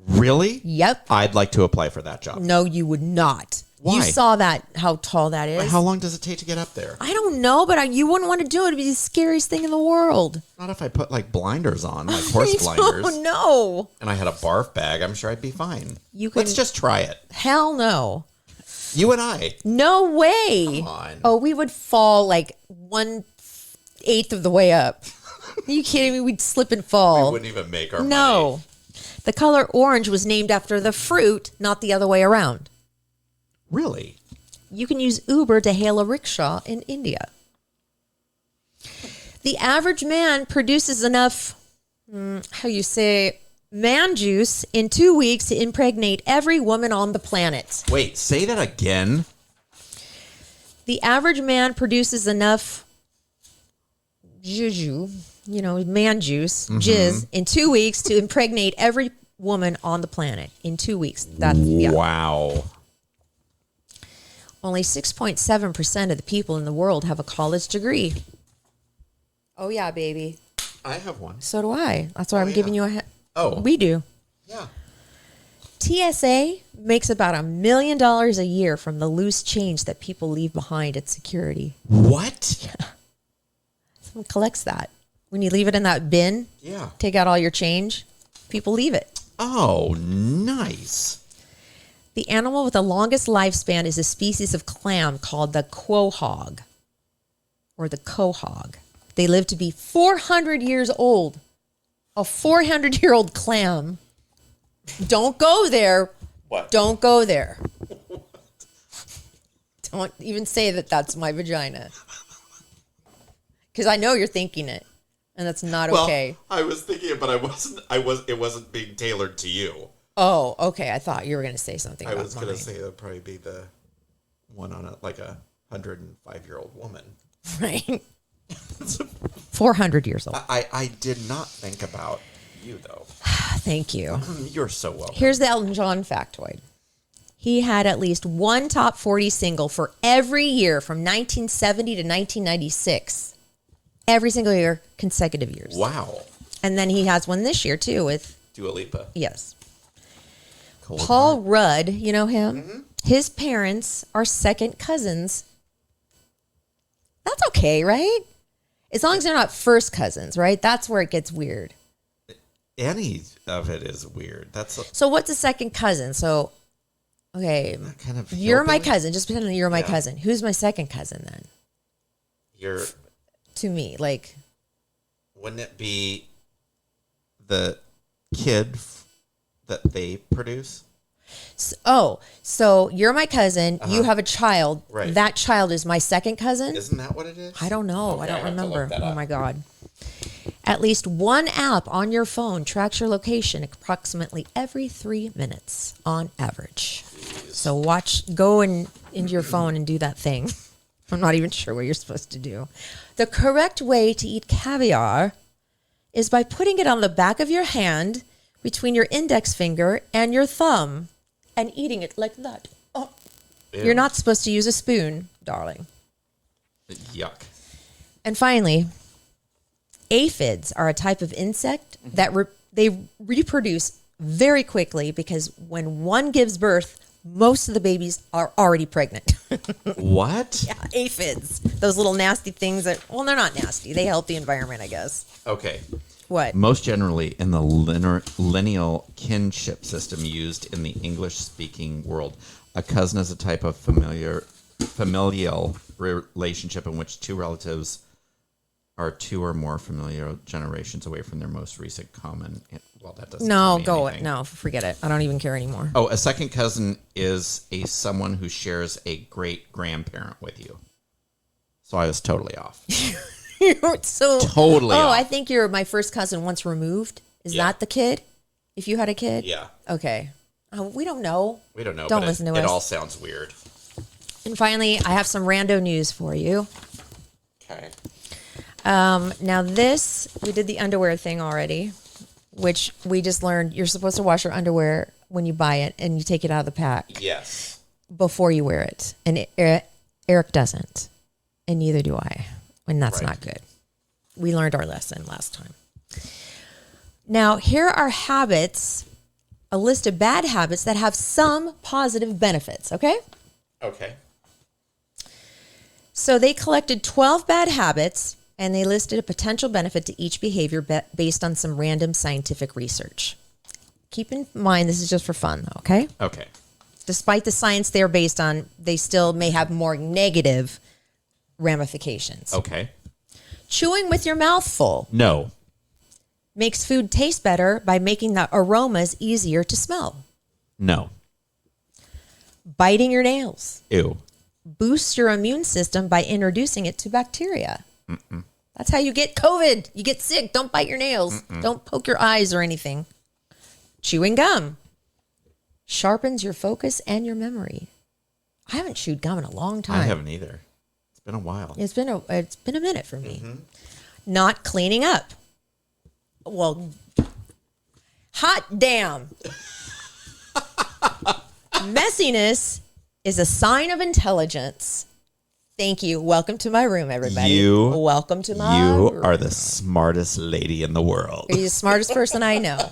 Speaker 2: Really?
Speaker 1: Yep.
Speaker 2: I'd like to apply for that job.
Speaker 1: No, you would not.
Speaker 2: Why?
Speaker 1: You saw that, how tall that is.
Speaker 2: How long does it take to get up there?
Speaker 1: I don't know, but you wouldn't want to do it. It'd be the scariest thing in the world.
Speaker 2: Not if I put like blinders on, like horse blinders.
Speaker 1: Oh, no.
Speaker 2: And I had a barf bag. I'm sure I'd be fine.
Speaker 1: Let's
Speaker 2: just try it.
Speaker 1: Hell no.
Speaker 2: You and I.
Speaker 1: No way.
Speaker 2: Come on.
Speaker 1: Oh, we would fall like 1/8 of the way up. Are you kidding me? We'd slip and fall.
Speaker 2: We wouldn't even make our money.
Speaker 1: No. The color orange was named after the fruit, not the other way around.
Speaker 2: Really?
Speaker 1: You can use Uber to hail a rickshaw in India. The average man produces enough, man juice in 2 weeks to impregnate every woman on the planet.
Speaker 2: Wait, say that again.
Speaker 1: The average man produces enough man juice, jizz, in 2 weeks to impregnate every woman on the planet. In 2 weeks.
Speaker 2: Wow.
Speaker 1: Only 6.7% of the people in the world have a college degree. Oh, yeah, baby.
Speaker 2: I have one.
Speaker 1: So do I. That's why I'm giving you a...
Speaker 2: Oh.
Speaker 1: We do.
Speaker 2: Yeah.
Speaker 1: TSA makes about $1 million a year from the loose change that people leave behind at security.
Speaker 2: What?
Speaker 1: Someone collects that. When you leave it in that bin, take out all your change, people leave it.
Speaker 2: Oh, nice.
Speaker 1: The animal with the longest lifespan is a species of clam called the quahog, or the quahog. They live to be 400 years old. A 400-year-old clam. Don't go there.
Speaker 2: What?
Speaker 1: Don't go there. Don't even say that that's my vagina. Because I know you're thinking it, and that's not okay.
Speaker 2: I was thinking it, but it wasn't being tailored to you.
Speaker 1: Oh, okay. I thought you were going to say something.
Speaker 2: I
Speaker 1: about
Speaker 2: was going to say it would probably be the one on a 105-year-old woman.
Speaker 1: Right. 400 years old.
Speaker 2: I did not think about you, though.
Speaker 1: Thank you.
Speaker 2: You're so welcome.
Speaker 1: Here's the Elton John factoid. He had at least one top 40 single for every year from 1970 to 1996. Every single year, consecutive years.
Speaker 2: Wow.
Speaker 1: And then he has one this year, too, with...
Speaker 2: Dua Lipa.
Speaker 1: Yes.
Speaker 2: Cold
Speaker 1: Paul
Speaker 2: heart.
Speaker 1: Rudd, you know him?
Speaker 2: Mm-hmm.
Speaker 1: His parents are second cousins. That's okay, right? As long as they're not first cousins, right? That's where it gets weird.
Speaker 2: Any of it is weird.
Speaker 1: So what's a second cousin? So, okay,
Speaker 2: kind of
Speaker 1: you're my
Speaker 2: hillbilly?
Speaker 1: cousin. Just pretend that you're my cousin. Who's my second cousin then?
Speaker 2: You're...
Speaker 1: To me, like...
Speaker 2: Wouldn't it be the kid that they produce?
Speaker 1: So you're my cousin. You have a child.
Speaker 2: Right.
Speaker 1: That child is my second cousin?
Speaker 2: Isn't that what it is?
Speaker 1: I don't know.
Speaker 2: Okay,
Speaker 1: I don't
Speaker 2: I have to look
Speaker 1: remember.
Speaker 2: that
Speaker 1: Oh
Speaker 2: up.
Speaker 1: my God. At least one app on your phone tracks your location approximately every 3 minutes on average. So go into your phone and do that thing. I'm not even sure what you're supposed to do. The correct way to eat caviar is by putting it on the back of your hand between your index finger and your thumb and eating it like that. Oh. You're not supposed to use a spoon, darling.
Speaker 2: Yuck.
Speaker 1: And finally, aphids are a type of insect that they reproduce very quickly because when one gives birth, most of the babies are already pregnant.
Speaker 2: What?
Speaker 1: Yeah, aphids. Those little nasty things that, well, they're not nasty. They help the environment, I guess.
Speaker 2: Okay.
Speaker 1: What?
Speaker 2: Most generally in the lineal kinship system used in the English-speaking world, a cousin is a type of familial relationship in which two relatives are two or more familial generations away from their most recent common. Well, that doesn't.
Speaker 1: No,
Speaker 2: tell me
Speaker 1: go
Speaker 2: anything.
Speaker 1: it. No, forget it. I don't even care anymore.
Speaker 2: Oh, a second cousin is someone who shares a great grandparent with you. So I was totally off.
Speaker 1: You're so
Speaker 2: Totally
Speaker 1: Oh,
Speaker 2: off.
Speaker 1: I think you're my first cousin once removed. Is that the kid? If you had a kid?
Speaker 2: Yeah.
Speaker 1: Okay. We don't know.
Speaker 2: We don't know.
Speaker 1: Don't
Speaker 2: but
Speaker 1: listen to
Speaker 2: it
Speaker 1: us.
Speaker 2: all sounds weird.
Speaker 1: And finally, I have some rando news for you.
Speaker 2: Okay.
Speaker 1: Now this, we did the underwear thing already, which we just learned you're supposed to wash your underwear when you buy it and you take it out of the pack
Speaker 2: Yes.
Speaker 1: before you wear it. And Eric doesn't. And neither do I. And that's
Speaker 2: Right.
Speaker 1: not good. We learned our lesson last time. Now, here are habits, a list of bad habits that have some positive benefits, okay?
Speaker 2: Okay.
Speaker 1: So they collected 12 bad habits and they listed a potential benefit to each behavior based on some random scientific research. Keep in mind, this is just for fun, though, okay?
Speaker 2: Okay.
Speaker 1: Despite the science they're based on, they still may have more negative ramifications.
Speaker 2: Okay.
Speaker 1: Chewing with your mouth full
Speaker 2: No.
Speaker 1: makes food taste better by making the aromas easier to smell.
Speaker 2: No.
Speaker 1: Biting your nails
Speaker 2: Ew.
Speaker 1: boosts your immune system by introducing it to bacteria. That's how you get COVID. You get sick. Don't bite your nails. Don't poke your eyes or anything. Chewing gum sharpens your focus and your memory. I haven't chewed gum in a long time.
Speaker 2: I haven't either. It's been a while.
Speaker 1: It's been a minute for me. Not cleaning up. Well, hot damn. Messiness is a sign of intelligence. Thank you. Welcome to my room, everybody. Welcome to my
Speaker 2: You
Speaker 1: room.
Speaker 2: are the smartest lady in the world.
Speaker 1: You're the smartest person I know.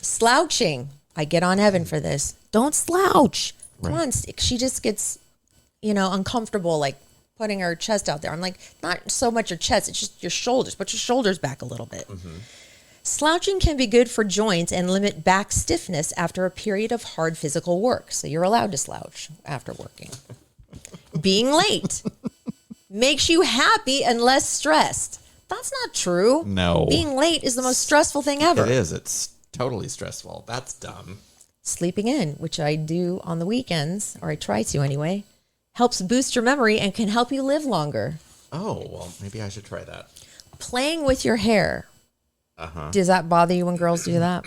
Speaker 1: Slouching I get on Evan for this. Don't slouch. Come
Speaker 2: Right.
Speaker 1: on. She just gets, uncomfortable, like putting her chest out there. I'm like, not so much your chest, it's just your shoulders. Put your shoulders back a little bit. Slouching can be good for joints and limit back stiffness after a period of hard physical work. So you're allowed to slouch after working. Being late makes you happy and less stressed. That's not true.
Speaker 2: No.
Speaker 1: Being late is the most stressful thing ever.
Speaker 2: It is. It's totally stressful. That's dumb.
Speaker 1: Sleeping in, which I do on the weekends, or I try to anyway, helps boost your memory and can help you live longer.
Speaker 2: Oh, well, maybe I should try that.
Speaker 1: Playing with your hair. Does that bother you when girls do that?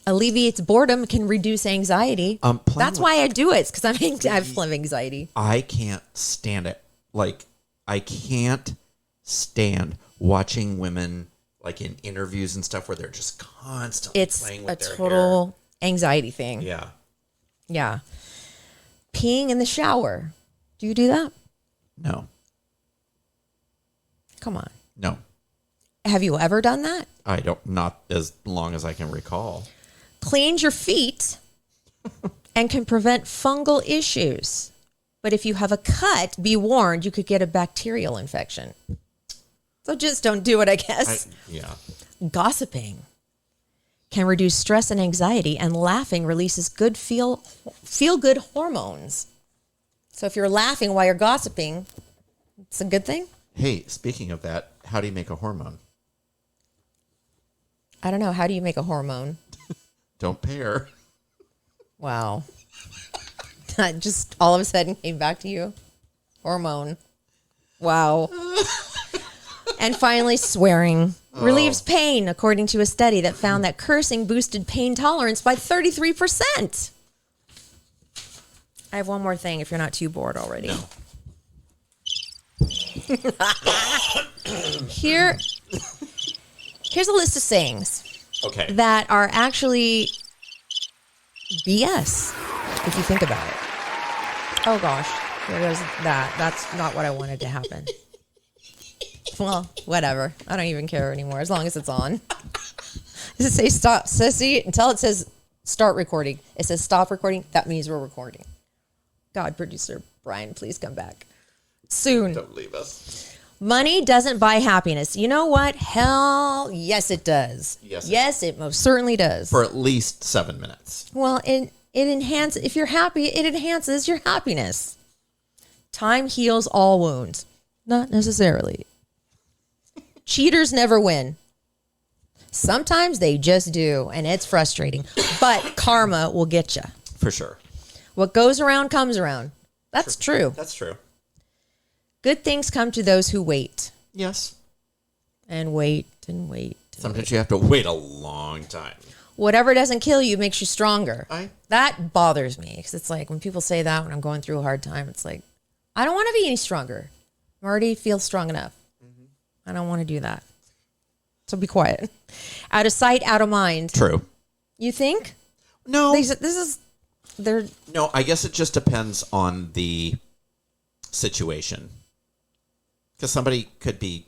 Speaker 1: Alleviates boredom, can reduce anxiety. That's why I do it. It's because I have some anxiety.
Speaker 2: I can't stand it. Like, I can't stand watching women, like in interviews and stuff, where they're just constantly playing with their hair.
Speaker 1: It's a total anxiety thing.
Speaker 2: Yeah.
Speaker 1: Yeah. Peeing in the shower. Do you do that?
Speaker 2: No.
Speaker 1: Come on.
Speaker 2: No.
Speaker 1: Have you ever done that?
Speaker 2: I don't. Not as long as I can recall.
Speaker 1: Cleans your feet and can prevent fungal issues. But if you have a cut, be warned, you could get a bacterial infection. So just don't do it, I guess.
Speaker 2: Yeah.
Speaker 1: Gossiping can reduce stress and anxiety, and laughing releases good feel-good hormones. So if you're laughing while you're gossiping, it's a good thing.
Speaker 2: Hey, speaking of that, how do you make a hormone?
Speaker 1: I don't know. How do you make a hormone?
Speaker 2: Don't pair.
Speaker 1: Wow. That just all of a sudden came back to you. Hormone. Wow. And finally, swearing relieves pain, according to a study that found that cursing boosted pain tolerance by 33%. I have one more thing if you're not too bored already.
Speaker 2: No.
Speaker 1: Here's a list of sayings
Speaker 2: Okay.
Speaker 1: that are actually BS, if you think about it. Oh, gosh. Here goes that. That's not what I wanted to happen. Well, whatever. I don't even care anymore, as long as it's on. Does it say stop, sissy? Until it says start recording. It says stop recording. That means we're recording. God, producer Brian, please come back. Soon.
Speaker 2: Don't leave us.
Speaker 1: Money doesn't buy happiness. You know what? Hell, yes, it does.
Speaker 2: Yes,
Speaker 1: it most certainly does.
Speaker 2: For at least 7 minutes.
Speaker 1: Well, it enhances, if you're happy, it enhances your happiness. Time heals all wounds. Not necessarily. Cheaters never win. Sometimes they just do, and it's frustrating. But karma will get you.
Speaker 2: For sure.
Speaker 1: What goes around comes around. That's true.
Speaker 2: That's true.
Speaker 1: Good things come to those who wait.
Speaker 2: Yes.
Speaker 1: And wait and wait.
Speaker 2: Sometimes you have to wait a long time.
Speaker 1: Whatever doesn't kill you makes you stronger.
Speaker 2: I
Speaker 1: That bothers me because it's like when people say that when I'm going through a hard time, it's like, I don't want to be any stronger. I already feel strong enough. I don't want to do that. So be quiet. Out of sight, out of mind.
Speaker 2: True.
Speaker 1: You think?
Speaker 2: No.
Speaker 1: They're
Speaker 2: No, I guess it just depends on the situation. Because somebody could be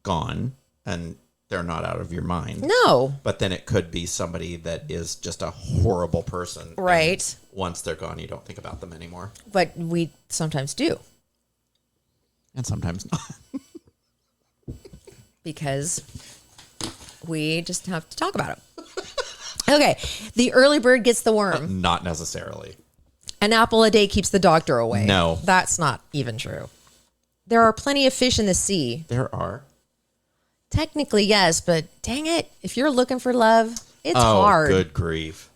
Speaker 2: gone and they're not out of your mind.
Speaker 1: no.
Speaker 2: But then it could be somebody that is just a horrible person. and
Speaker 1: Right.
Speaker 2: once they're gone, you don't think about them anymore.
Speaker 1: But we sometimes do
Speaker 2: And sometimes not.
Speaker 1: because we just have to talk about it. Okay. The early bird gets the worm.
Speaker 2: Not necessarily.
Speaker 1: An apple a day keeps the doctor away.
Speaker 2: No.
Speaker 1: That's not even true. There are plenty of fish in the sea.
Speaker 2: There are.
Speaker 1: Technically, yes, but dang it. If you're looking for love, it's
Speaker 2: Oh,
Speaker 1: hard.
Speaker 2: good grief.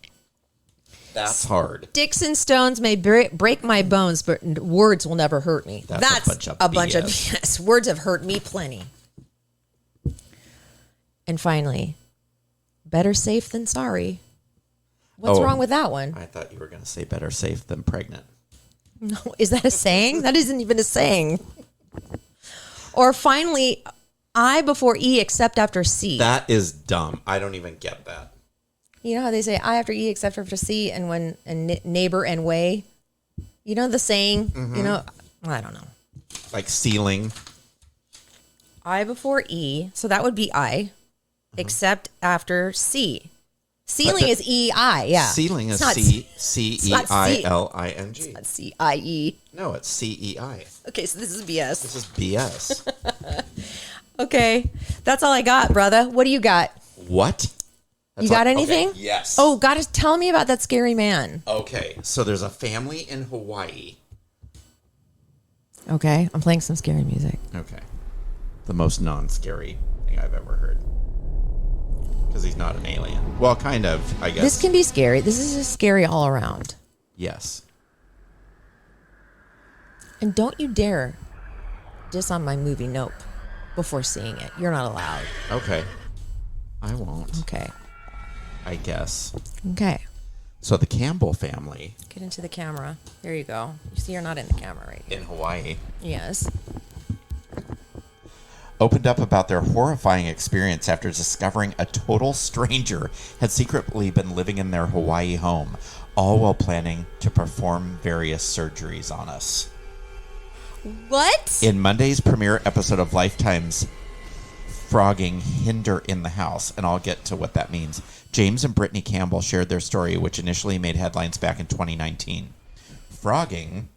Speaker 2: That's hard.
Speaker 1: Sticks and stones may break my bones, but words will never hurt me.
Speaker 2: That's a bunch of
Speaker 1: BS. Words have hurt me plenty. And finally, better safe than sorry. What's
Speaker 2: Oh.
Speaker 1: wrong with that one?
Speaker 2: I thought you were going to say better safe than pregnant.
Speaker 1: No, is that a saying? That isn't even a saying. Or finally, I before E except after C.
Speaker 2: That is dumb. I don't even get that.
Speaker 1: You know how they say I after E except after C and when and neighbor and way? You know the saying?
Speaker 2: Mm-hmm.
Speaker 1: You know, I don't know.
Speaker 2: Like ceiling.
Speaker 1: I before E, so that would be I, except after C. Ceiling is E-I, yeah.
Speaker 2: Ceiling is
Speaker 1: not
Speaker 2: C-E-I-L-I-N-G.
Speaker 1: It's not C-I-E.
Speaker 2: No, it's C-E-I.
Speaker 1: Okay, so this is BS.
Speaker 2: This is BS.
Speaker 1: Okay, that's all I got, brother. What do you got?
Speaker 2: What?
Speaker 1: You got anything?
Speaker 2: Okay, yes.
Speaker 1: Oh, gotta tell me about that scary man.
Speaker 2: Okay, so there's a family in Hawaii.
Speaker 1: Okay, I'm playing some scary music.
Speaker 2: Okay. The most non-scary thing I've ever heard. Because he's not an alien. Well, kind of, I guess.
Speaker 1: This can be scary. This is just scary all around.
Speaker 2: Yes.
Speaker 1: And don't you dare diss on my movie Nope before seeing it. You're not allowed.
Speaker 2: Okay. I won't.
Speaker 1: Okay.
Speaker 2: I guess.
Speaker 1: Okay.
Speaker 2: So the Campbell family.
Speaker 1: Get into the camera. There you go. You see, you're not in the camera right here.
Speaker 2: In Hawaii.
Speaker 1: Yes.
Speaker 2: Opened up about their horrifying experience after discovering a total stranger had secretly been living in their Hawaii home, all while planning to perform various surgeries on us.
Speaker 1: What?
Speaker 2: In Monday's premiere episode of Lifetime's Frogging Hinder in the House, and I'll get to what that means, James and Brittany Campbell shared their story, which initially made headlines back in 2019. Frogging,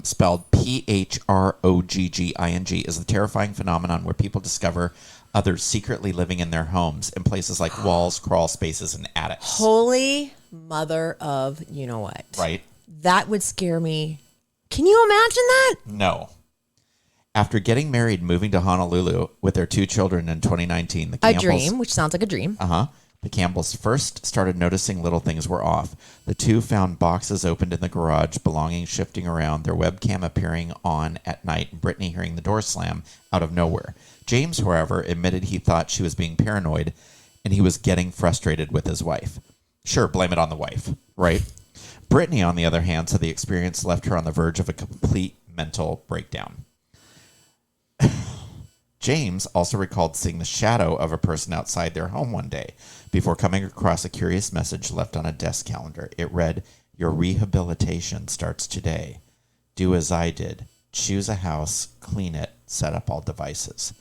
Speaker 2: spelled P-H-R-O-G-G-I-N-G, is the terrifying phenomenon where people discover others secretly living in their homes in places like walls, crawl spaces, and attics.
Speaker 1: Holy mother of you-know-what.
Speaker 2: Right?
Speaker 1: That would scare me. Can you imagine that?
Speaker 2: No. After getting married and moving to Honolulu with their 2 children in 2019, the
Speaker 1: A
Speaker 2: Campbells...
Speaker 1: dream, which sounds like a dream.
Speaker 2: The Campbells first started noticing little things were off. The 2 found boxes opened in the garage, belongings shifting around, their webcam appearing on at night, and Brittany hearing the door slam out of nowhere. James, however, admitted he thought she was being paranoid, and he was getting frustrated with his wife. Sure, blame it on the wife, right? Brittany, on the other hand, said the experience left her on the verge of a complete mental breakdown. James also recalled seeing the shadow of a person outside their home one day before coming across a curious message left on a desk calendar. It read, "Your rehabilitation starts today. Do as I did. Choose a house, clean it, set up all devices."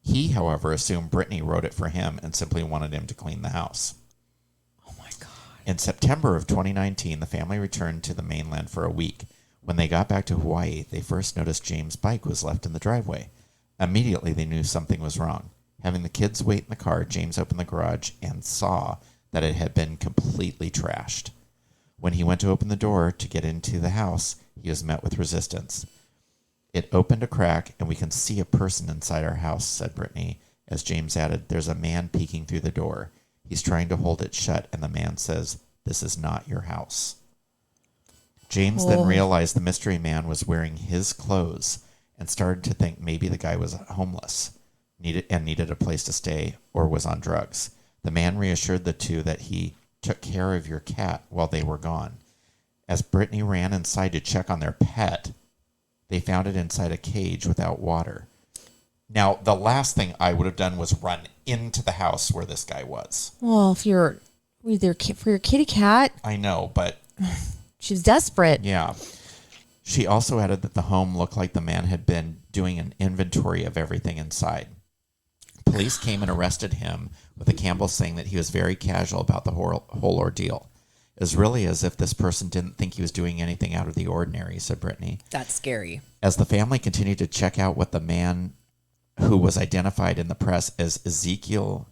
Speaker 2: He, however, assumed Brittany wrote it for him and simply wanted him to clean the house.
Speaker 1: Oh, my God.
Speaker 2: In September of 2019, the family returned to the mainland for a week. When they got back to Hawaii, they first noticed James' bike was left in the driveway. Immediately, they knew something was wrong. Having the kids wait in the car, James opened the garage and saw that it had been completely trashed. When he went to open the door to get into the house, he was met with resistance. "It opened a crack, and we can see a person inside our house," said Brittany, as James added, "There's a man peeking through the door. He's trying to hold it shut, and the man says, 'This is not your house.'" James then realized the mystery man was wearing his clothes and started to think maybe the guy was homeless, needed a place to stay, or was on drugs. The man reassured the 2 that he took care of your cat while they were gone. As Brittany ran inside to check on their pet, they found it inside a cage without water. Now, the last thing I would have done was run into the house where this guy was.
Speaker 1: Well, for your kitty cat,
Speaker 2: I know, but...
Speaker 1: she was desperate.
Speaker 2: Yeah. She also added that the home looked like the man had been doing an inventory of everything inside. Police came and arrested him, with the Campbells saying that he was very casual about the whole ordeal. It was really as if this person didn't think he was doing anything out of the ordinary, said Brittany.
Speaker 1: That's scary.
Speaker 2: As the family continued to check out what the man who was identified in the press as Ezekiel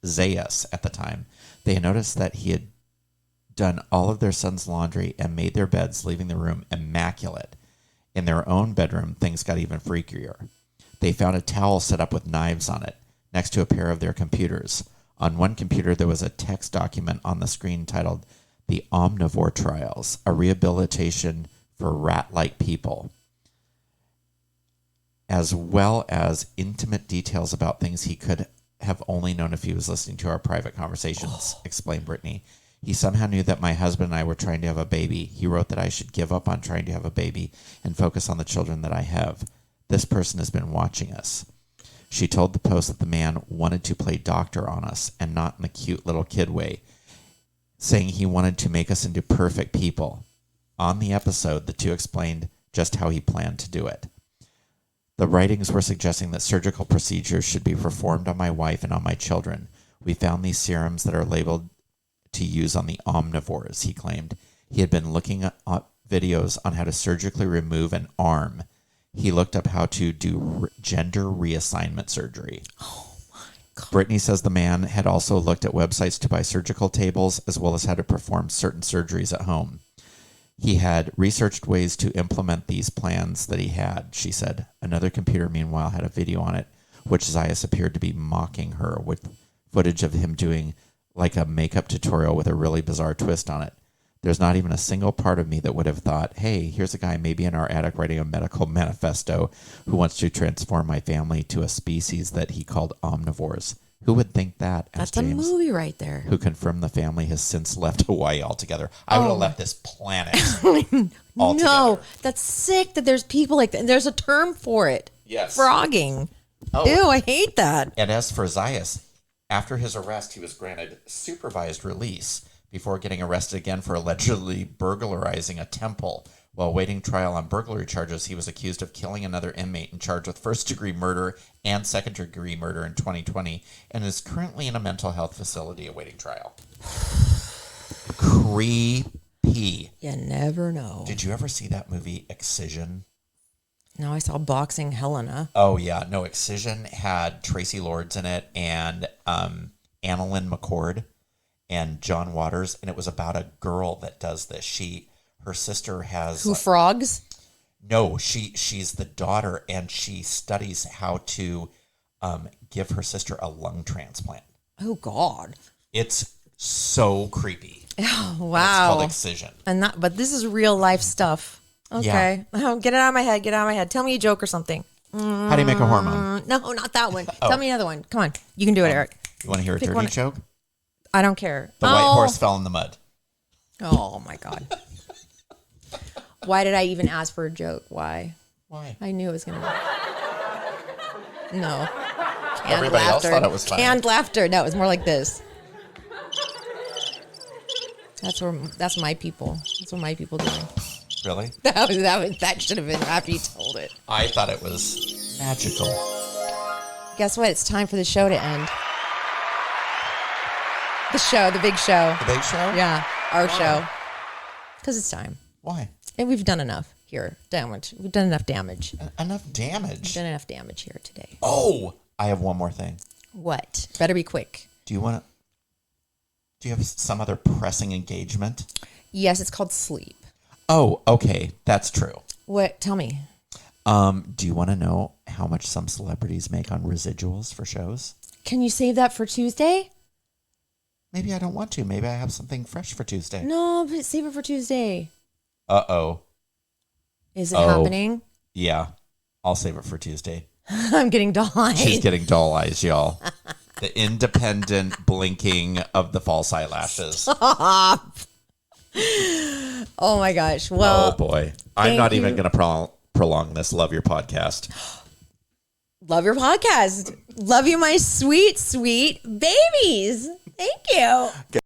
Speaker 2: Zayas at the time, they noticed that he had done all of their son's laundry and made their beds, leaving the room immaculate. In their own bedroom, things got even freakier. They found a towel set up with knives on it, next to a pair of their computers. On one computer, there was a text document on the screen titled "The Omnivore Trials, a Rehabilitation for Rat-Like People," as well as intimate details about things he could have only known if he was listening to our private conversations, explained Brittany. "He somehow knew that my husband and I were trying to have a baby. He wrote that I should give up on trying to have a baby and focus on the children that I have. This person has been watching us." She told the Post that the man wanted to play doctor on us and not in the cute little kid way, saying he wanted to make us into perfect people. On the episode, the 2 explained just how he planned to do it. "The writings were suggesting that surgical procedures should be performed on my wife and on my children. We found these serums that are labeled to use on the omnivores, he claimed. He had been looking at videos on how to surgically remove an arm. He looked up how to do gender reassignment surgery.
Speaker 1: Oh, my God.
Speaker 2: Brittany says the man had also looked at websites to buy surgical tables as well as how to perform certain surgeries at home. He had researched ways to implement these plans that he had, she said. Another computer, meanwhile, had a video on it, which Zayas appeared to be mocking her with footage of him doing like a makeup tutorial with a really bizarre twist on it. There's not even a single part of me that would have thought, hey, here's a guy maybe in our attic writing a medical manifesto who wants to transform my family to a species that he called omnivores. Who would think that?
Speaker 1: That's James, a movie right there.
Speaker 2: Who confirmed the family has since left Hawaii altogether. I would have left this planet altogether.
Speaker 1: No, that's sick that there's people like that. And there's a term for it.
Speaker 2: Yes.
Speaker 1: Frogging.
Speaker 2: Oh.
Speaker 1: Ew, I hate that.
Speaker 2: And as for Zayas, after his arrest, he was granted supervised release before getting arrested again for allegedly burglarizing a temple. While awaiting trial on burglary charges, he was accused of killing another inmate and charged with first-degree murder and second-degree murder in 2020 and is currently in a mental health facility awaiting trial. Creepy.
Speaker 1: You never know.
Speaker 2: Did you ever see that movie, Excision?
Speaker 1: No, I saw Boxing Helena.
Speaker 2: Oh, yeah. No, Excision had Tracy Lords in it and Annalyn McCord and John Waters, and it was about a girl that does this. Her sister has...
Speaker 1: Who frogs?
Speaker 2: No, she's the daughter, and she studies how to give her sister a lung transplant.
Speaker 1: Oh, God.
Speaker 2: It's so creepy.
Speaker 1: Oh, wow.
Speaker 2: It's called Excision.
Speaker 1: But this is real life stuff. Okay. Yeah. Oh, get it out of my head. Get it out of my head. Tell me a joke or something.
Speaker 2: How do you make a hormone?
Speaker 1: No, not that one. Tell me another one. Come on. You can do it, Eric.
Speaker 2: You want to hear a dirty joke?
Speaker 1: I don't care.
Speaker 2: The white horse fell in the mud.
Speaker 1: Oh, my God. Why did I even ask for a joke? Why? I knew it was going to be. No.
Speaker 2: Everybody else thought it was funny.
Speaker 1: Canned laughter. No, it was more like this. That's my people. That's what my people do.
Speaker 2: Really?
Speaker 1: That should have been after you told it.
Speaker 2: I thought it was magical.
Speaker 1: Guess what? It's time for the show to end. The big show.
Speaker 2: The big show?
Speaker 1: Yeah, our show. Because it's time.
Speaker 2: Why?
Speaker 1: And we've done enough here. Damage. We've done enough damage.
Speaker 2: Enough damage?
Speaker 1: We've done enough damage here today.
Speaker 2: Oh, I have one more thing.
Speaker 1: What? Better be quick.
Speaker 2: Do you have some other pressing engagement?
Speaker 1: Yes, it's called sleep.
Speaker 2: Oh, okay. That's true.
Speaker 1: What? Tell me.
Speaker 2: Do you want to know how much some celebrities make on residuals for shows?
Speaker 1: Can you save that for Tuesday?
Speaker 2: Maybe I don't want to. Maybe I have something fresh for Tuesday.
Speaker 1: No, but save it for Tuesday.
Speaker 2: Uh-oh.
Speaker 1: Is it happening?
Speaker 2: Yeah. I'll save it for Tuesday.
Speaker 1: I'm getting doll eyes.
Speaker 2: She's getting doll eyes, y'all. The independent blinking of the false eyelashes.
Speaker 1: Stop. Oh, my gosh. Well,
Speaker 2: oh, boy. I'm not even going to prolong this. Love your podcast.
Speaker 1: Love your podcast. Love you, my sweet, sweet babies. Thank you.